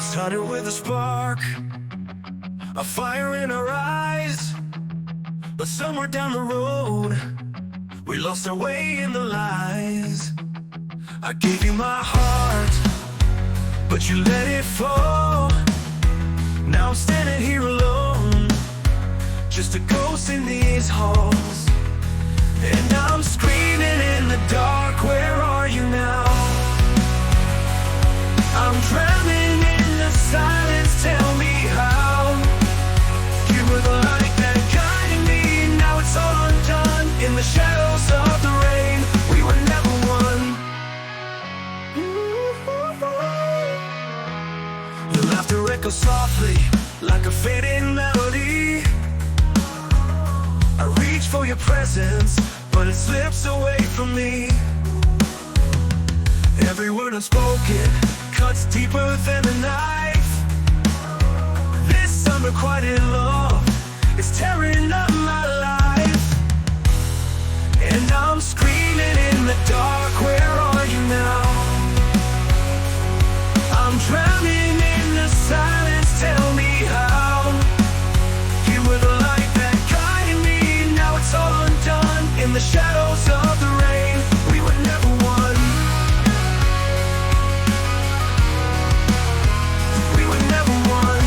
Started with a spark, a fire in our eyes. But somewhere down the road, we lost our way in the lies. I gave you my heart, but you let it fall. Now I'm standing here alone, just a ghost in these halls. And I'm screaming in the dark, where are you now? I'm drowning in the silence, tell me how. You were the light that guided me, now it's all undone. In the shadows of the rain, we were never one. Your laughter echoes softly, like a fading melody. I reach for your presence, but it slips away from me. Every word unspoken cuts deeper than a knife. This unrequited love is tearing up my life. And I'm screaming in the dark, where are you now? I'm drowning in the silence, tell me how. You were the light that guided me, now it's all undone. In the shadows of the rain, we were never one. We were never one.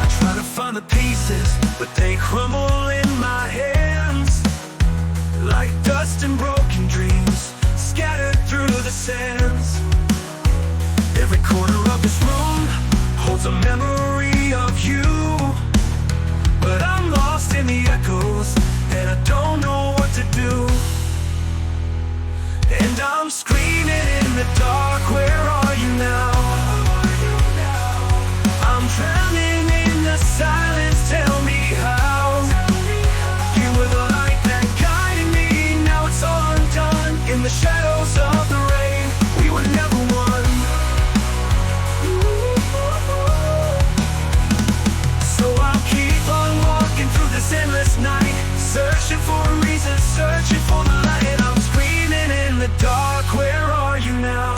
I try to find the pieces, but they crumble in my hands, like dust and broken dreams scattered through the sands. Every corner of this room holds a memory of you, but I'm lost in the echoes, and I don't know what to do. And I'm screaming in the dark, where are you now? I'm drowning in the silence, tell me how. You were the light that guided me, now it's all undone. In the shadows of the rain, we were never one. So I'll keep on walking through this endless night, searching for a reason, searching for the light. And I'm screaming in the dark, where are you now?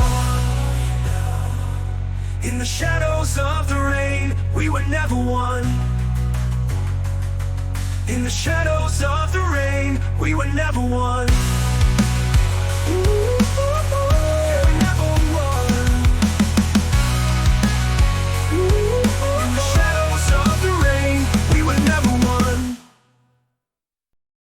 In the shadows of the rain, we were never one. In the shadows of the rain, we were never one.